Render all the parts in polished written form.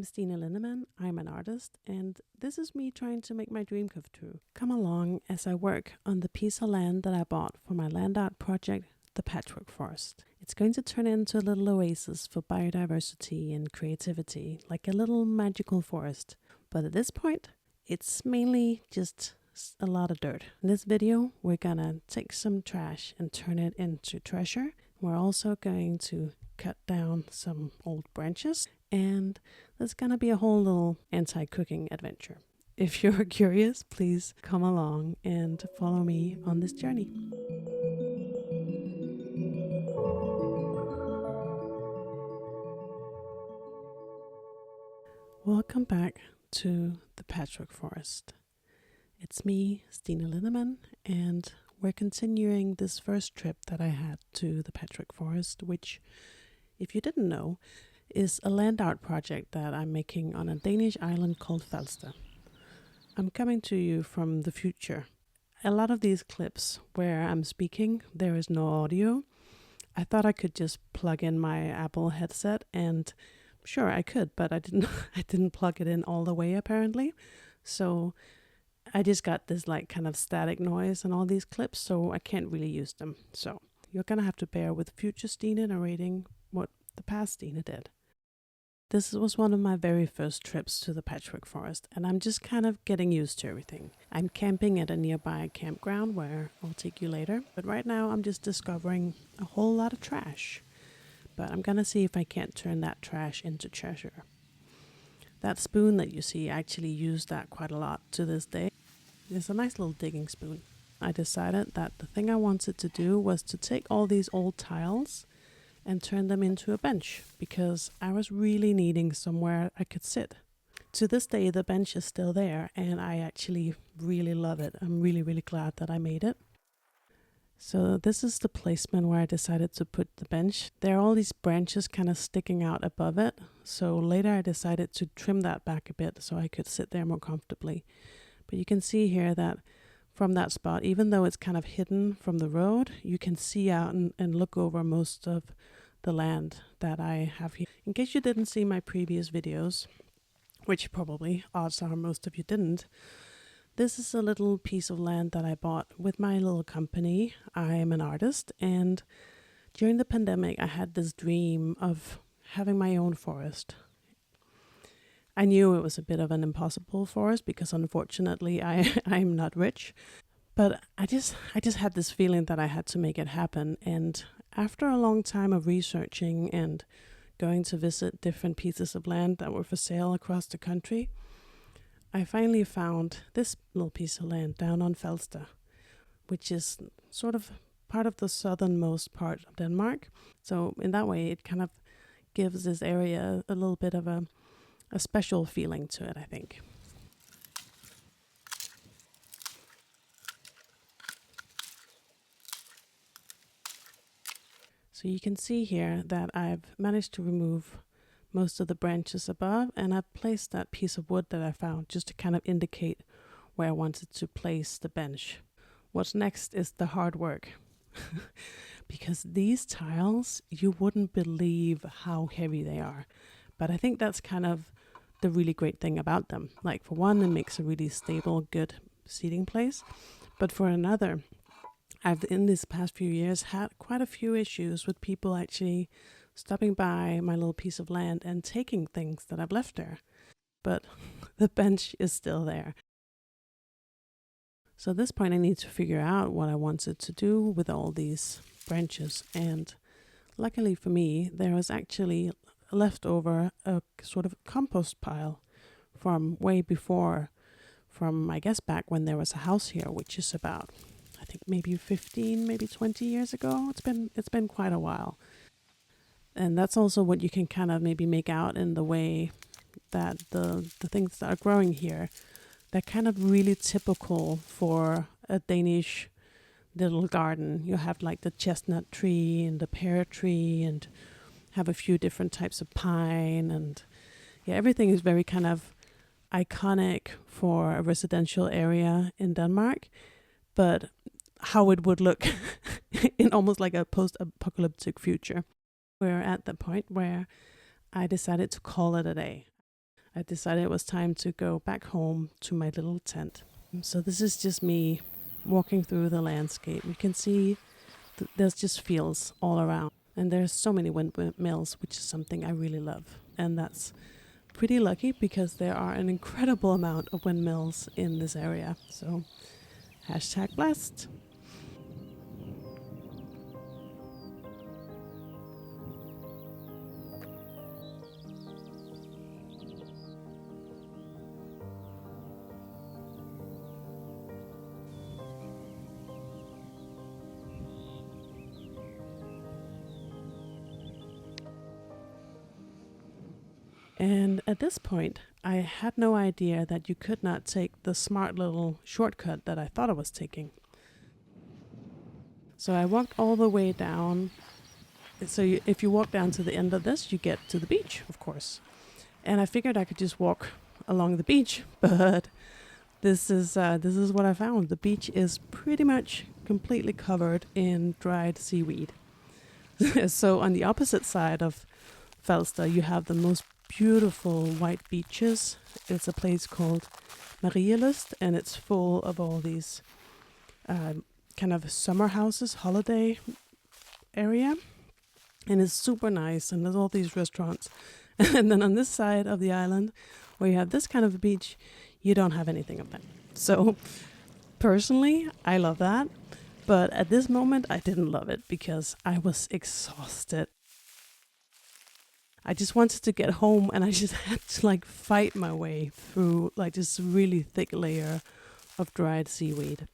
I'm Stine Linnemann, I'm an artist, and this is me trying to make my dream come true. Come along as I work on the piece of land that I bought for my land art project, the Patchwork Forest. It's going to turn into a little oasis for biodiversity and creativity, like a little magical forest. But at this point, it's mainly just a lot of dirt. In this video, we're gonna take some trash and turn it into treasure. We're also going to cut down some old branches, and there's gonna be a whole little anti-cooking adventure. If you're curious, please come along and follow me on this journey. Welcome back to the Patchwork Forest. It's me, Stine Linnemann, and we're continuing this first trip that I had to the Patchwork Forest, which, if you didn't know, is a land art project that I'm making on a Danish island called Falster. I'm coming to you from the future. A lot of these clips where I'm speaking, there is no audio. I thought I could just plug in my Apple headset, and sure I could, but I didn't plug it in all the way apparently. So I just got this like kind of static noise in all these clips, so I can't really use them. So you're gonna have to bear with future Stine narrating what the past Stine did. This was one of my very first trips to the Patchwork Forest, and I'm just kind of getting used to everything. I'm camping at a nearby campground where I'll take you later, but right now I'm just discovering a whole lot of trash. But I'm gonna see if I can't turn that trash into treasure. That spoon that you see, I actually use that quite a lot to this day. It's a nice little digging spoon. I decided that the thing I wanted to do was to take all these old tiles and turn them into a bench, because I was really needing somewhere I could sit. To this day, the bench is still there, and I actually really love it. I'm really, really glad that I made it. So this is the placement where I decided to put the bench. There are all these branches kind of sticking out above it. So later I decided to trim that back a bit so I could sit there more comfortably. But you can see here that from that spot, even though it's kind of hidden from the road, you can see out and look over most of the land that I have here. In case you didn't see my previous videos, which probably odds are most of you didn't, this is a little piece of land that I bought with my little company. I am an artist, and during the pandemic I had this dream of having my own forest. I knew it was a bit of an impossible forest because unfortunately I'm not rich, but I just had this feeling that I had to make it happen. And after a long time of researching and going to visit different pieces of land that were for sale across the country, I finally found this little piece of land down on Falster, which is sort of part of the southernmost part of Denmark. So in that way, it kind of gives this area a little bit of a special feeling to it, I think. So you can see here that I've managed to remove most of the branches above, and I've placed that piece of wood that I found just to kind of indicate where I wanted to place the bench. What's next is the hard work. Because these tiles, you wouldn't believe how heavy they are. But I think that's kind of the really great thing about them. Like, for one, it makes a really stable, good seating place. But for another, I've in these past few years had quite a few issues with people actually stopping by my little piece of land and taking things that I've left there. But the bench is still there. So at this point I need to figure out what I wanted to do with all these branches, and luckily for me there was actually left over a sort of compost pile from way before, from I guess back when there was a house here, which is about I think maybe 15, maybe 20 years ago. It's been quite a while. And that's also what you can kind of maybe make out in the way that the things that are growing here, they're kind of really typical for a Danish little garden. You have like the chestnut tree and the pear tree, and have a few different types of pine, and yeah, everything is very kind of iconic for a residential area in Denmark, but how it would look in almost like a post-apocalyptic future. We're at the point where I decided to call it a day. I decided it was time to go back home to my little tent. So this is just me walking through the landscape. You can see there's just fields all around. And there's so many windmills, which is something I really love. And that's pretty lucky because there are an incredible amount of windmills in this area. So #blessed. And at this point, I had no idea that you could not take the smart little shortcut that I thought I was taking. So I walked all the way down. So if you walk down to the end of this, you get to the beach, of course. And I figured I could just walk along the beach, but this is what I found. The beach is pretty much completely covered in dried seaweed. So on the opposite side of Falster, you have the most beautiful white beaches. It's a place called Marielust, and it's full of all these kind of summer houses, holiday area. And it's super nice, and there's all these restaurants. And then on this side of the island, where you have this kind of a beach, you don't have anything of that. So personally, I love that. But at this moment, I didn't love it because I was exhausted. I just wanted to get home, and I just had to like fight my way through like this really thick layer of dried seaweed.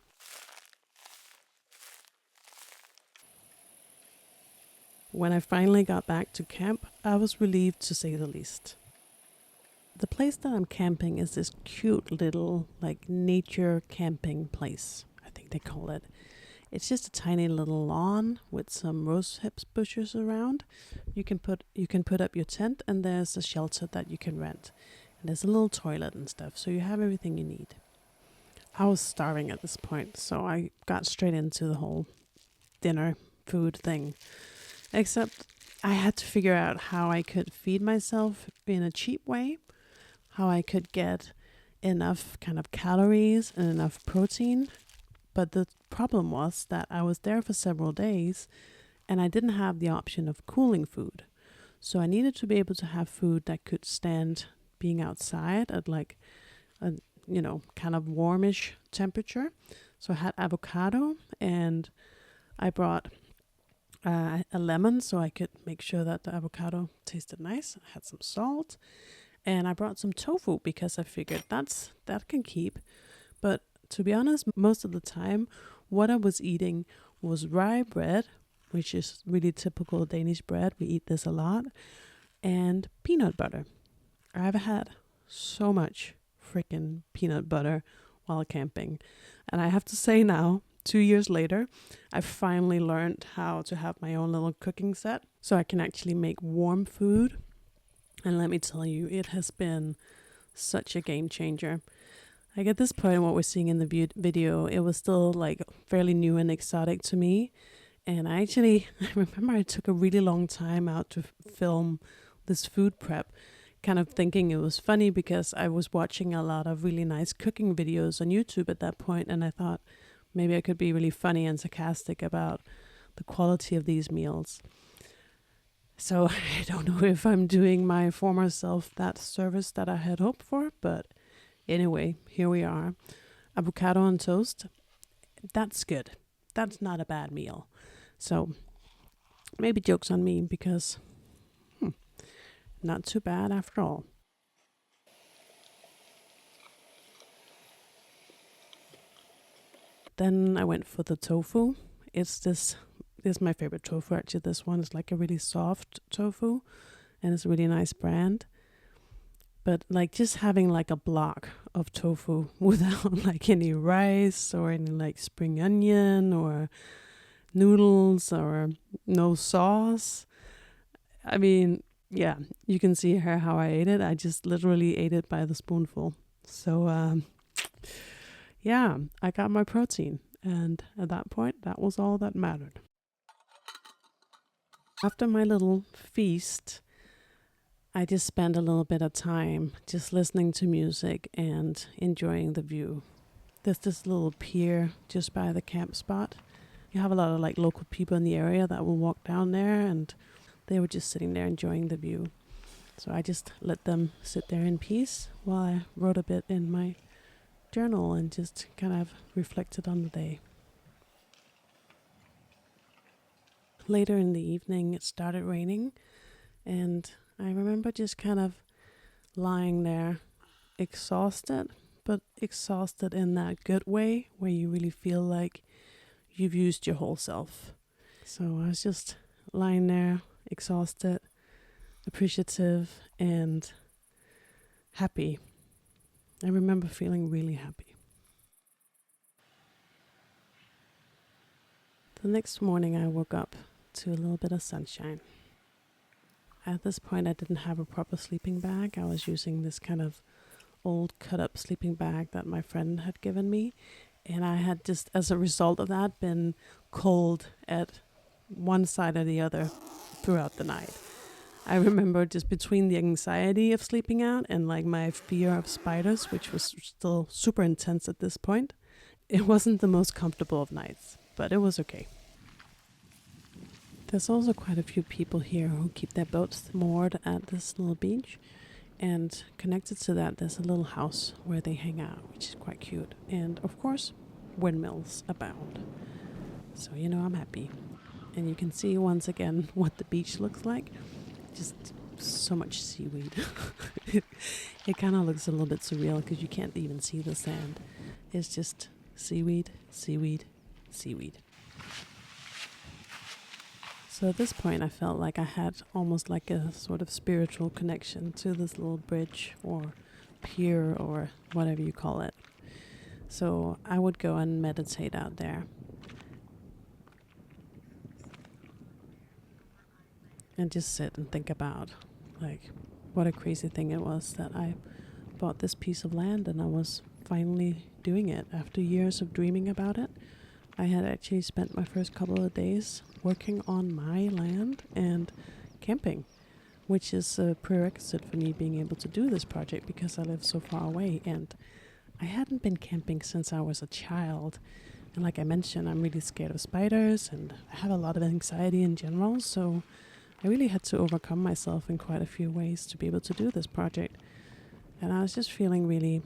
When I finally got back to camp, I was relieved to say the least. The place that I'm camping is this cute little like nature camping place, I think they call it. It's just a tiny little lawn with some rose hips bushes around. You can put up your tent, and there's a shelter that you can rent. And there's a little toilet and stuff, so you have everything you need. I was starving at this point, so I got straight into the whole dinner food thing. Except I had to figure out how I could feed myself in a cheap way, how I could get enough kind of calories and enough protein. But the problem was that I was there for several days, and I didn't have the option of cooling food. So I needed to be able to have food that could stand being outside at like a, kind of warmish temperature. So I had avocado, and I brought a lemon so I could make sure that the avocado tasted nice. I had some salt, and I brought some tofu because I figured that can keep. But to be honest, most of the time, what I was eating was rye bread, which is really typical Danish bread. We eat this a lot. And peanut butter. I've had so much freaking peanut butter while camping. And I have to say now, 2 years later, I finally learned how to have my own little cooking set so I can actually make warm food. And let me tell you, it has been such a game changer. Like at this point, what we're seeing in the video, it was still like fairly new and exotic to me. And I remember I took a really long time out to film this food prep, kind of thinking it was funny because I was watching a lot of really nice cooking videos on YouTube at that point, and I thought maybe I could be really funny and sarcastic about the quality of these meals. So I don't know if I'm doing my former self that service that I had hoped for, but anyway, here we are. Avocado on toast. That's good. That's not a bad meal. So maybe joke's on me because not too bad after all. Then I went for the tofu. This is my favorite tofu actually. This one is like a really soft tofu, and it's a really nice brand. But like just having like a block of tofu without like any rice or any like spring onion or noodles or no sauce. I mean, yeah, you can see here how I ate it. I just literally ate it by the spoonful. So yeah, I got my protein. And at that point, that was all that mattered. After my little feast, I just spent a little bit of time just listening to music and enjoying the view. There's this little pier just by the camp spot. You have a lot of like local people in the area that will walk down there, and they were just sitting there enjoying the view. So I just let them sit there in peace while I wrote a bit in my journal and just kind of reflected on the day. Later in the evening, it started raining, and I remember just kind of lying there exhausted, but exhausted in that good way where you really feel like you've used your whole self. So I was just lying there exhausted, appreciative, and happy. I remember feeling really happy. The next morning I woke up to a little bit of sunshine. At this point I didn't have a proper sleeping bag. I was using this kind of old cut up sleeping bag that my friend had given me, and I had just as a result of that been cold at one side or the other throughout the night. I remember just between the anxiety of sleeping out and like my fear of spiders, which was still super intense at this point, it wasn't the most comfortable of nights, but it was okay. There's also quite a few people here who keep their boats moored at this little beach, and connected to that there's a little house where they hang out, which is quite cute. And of course, windmills abound. So I'm happy. And you can see once again what the beach looks like. Just so much seaweed. It kind of looks a little bit surreal because you can't even see the sand. It's just seaweed, seaweed, seaweed. So at this point I felt like I had almost like a sort of spiritual connection to this little bridge or pier or whatever you call it. So I would go and meditate out there. And just sit and think about like what a crazy thing it was that I bought this piece of land and I was finally doing it after years of dreaming about it. I had actually spent my first couple of days working on my land and camping, which is a prerequisite for me being able to do this project because I live so far away, and I hadn't been camping since I was a child. And like I mentioned, I'm really scared of spiders and I have a lot of anxiety in general, so I really had to overcome myself in quite a few ways to be able to do this project. And I was just feeling really,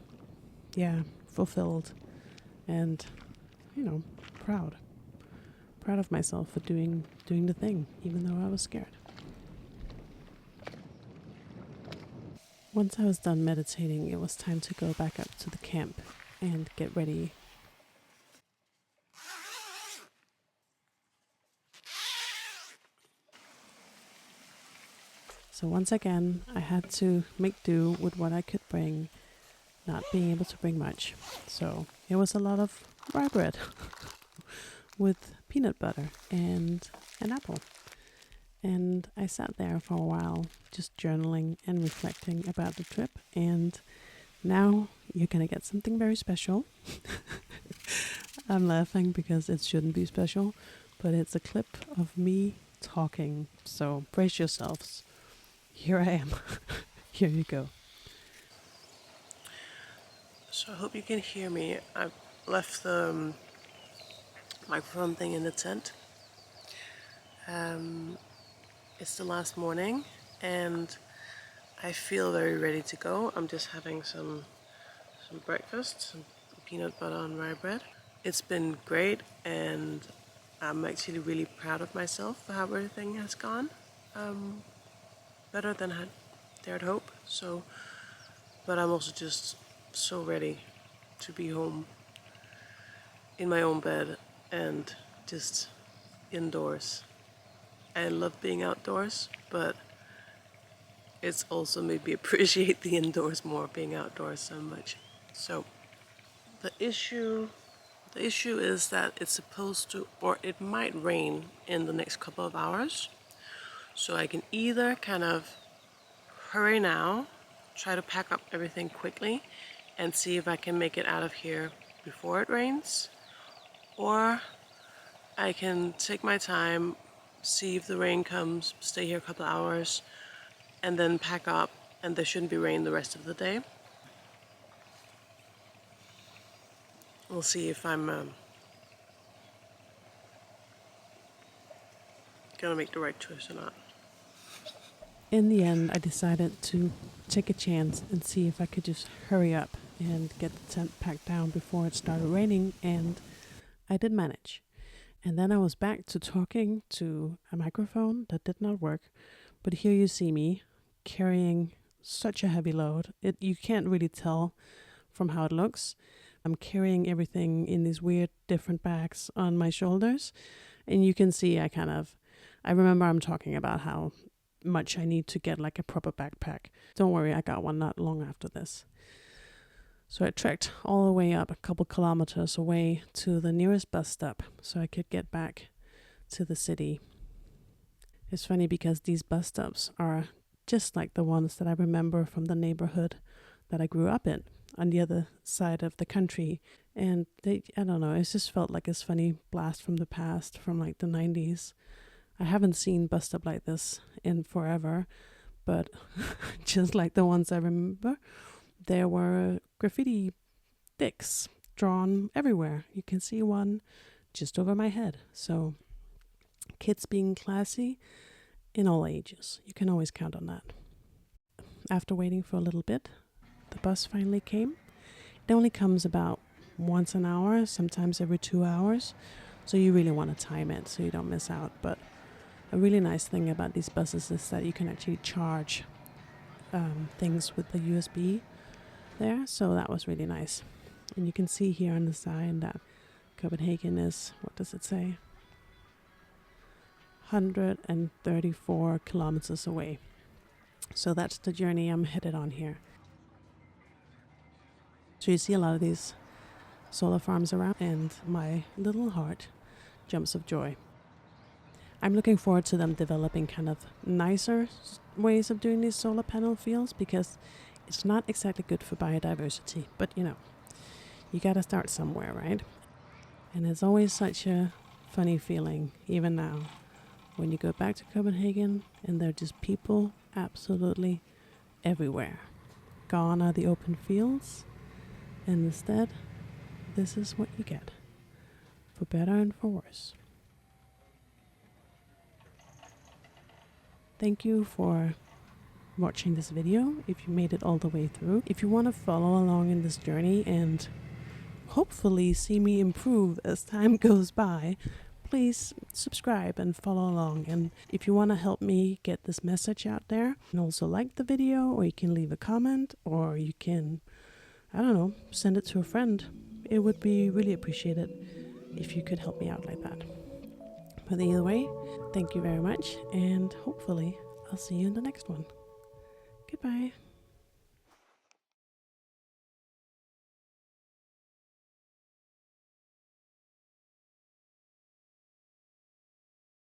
fulfilled and, proud of myself for doing the thing, even though I was scared. Once I was done meditating, it was time to go back up to the camp and get ready. So once again, I had to make do with what I could bring, not being able to bring much. So it was a lot of rye bread with peanut butter and an apple. And I sat there for a while just journaling and reflecting about the trip. And now you're going to get something very special. I'm laughing because it shouldn't be special, but it's a clip of me talking. So brace yourselves. Here I am. Here you go. So I hope you can hear me. I've left the microphone thing in the tent. It's the last morning and I feel very ready to go. I'm just having some breakfast, some peanut butter and rye bread. It's been great and I'm actually really proud of myself for how everything has gone. Better than I dared hope. But I'm also just so ready to be home in my own bed and just indoors. I love being outdoors, but it's also made me appreciate the indoors more, being outdoors so much. So the issue is that it's supposed to, or it might rain in the next couple of hours. So I can either kind of hurry now, try to pack up everything quickly and see if I can make it out of here before it rains, or I can take my time, see if the rain comes, stay here a couple hours, and then pack up, and there shouldn't be rain the rest of the day. We'll see if I'm gonna make the right choice or not. In the end, I decided to take a chance and see if I could just hurry up and get the tent packed down before it started raining, and I did manage. And then I was back to talking to a microphone that did not work, but here you see me carrying such a heavy load. You can't really tell from how it looks. I'm carrying everything in these weird different bags on my shoulders, and you can see I remember I'm talking about how much I need to get like a proper backpack. Don't worry, I got one not long after this. So I trekked all the way up a couple kilometers away to the nearest bus stop so I could get back to the city. It's funny because these bus stops are just like the ones that I remember from the neighborhood that I grew up in on the other side of the country. And I don't know, it just felt like this funny blast from the past from like the 90s. I haven't seen bus stop like this in forever, but just like the ones I remember, there were graffiti dicks drawn everywhere. You can see one just over my head. So kids being classy in all ages. You can always count on that. After waiting for a little bit, the bus finally came. It only comes about once an hour, sometimes every 2 hours. So you really want to time it so you don't miss out. But a really nice thing about these buses is that you can actually charge things with the USB there. So that was really nice. And you can see here on the sign that Copenhagen is, what does it say? 134 kilometers away. So that's the journey I'm headed on here. So you see a lot of these solar farms around, and my little heart jumps of joy. I'm looking forward to them developing kind of nicer ways of doing these solar panel fields, because it's not exactly good for biodiversity, but you gotta start somewhere, right? And it's always such a funny feeling, even now, when you go back to Copenhagen and there are just people absolutely everywhere. Gone are the open fields, and instead, this is what you get, for better and for worse. Thank you for watching this video, if you made it all the way through. If you want to follow along in this journey and hopefully see me improve as time goes by, please subscribe and follow along. And if you want to help me get this message out there, you can also like the video, or you can leave a comment, or you can, I don't know, send it to a friend. It would be really appreciated if you could help me out like that. But either way, thank you very much, and hopefully I'll see you in the next one. Goodbye.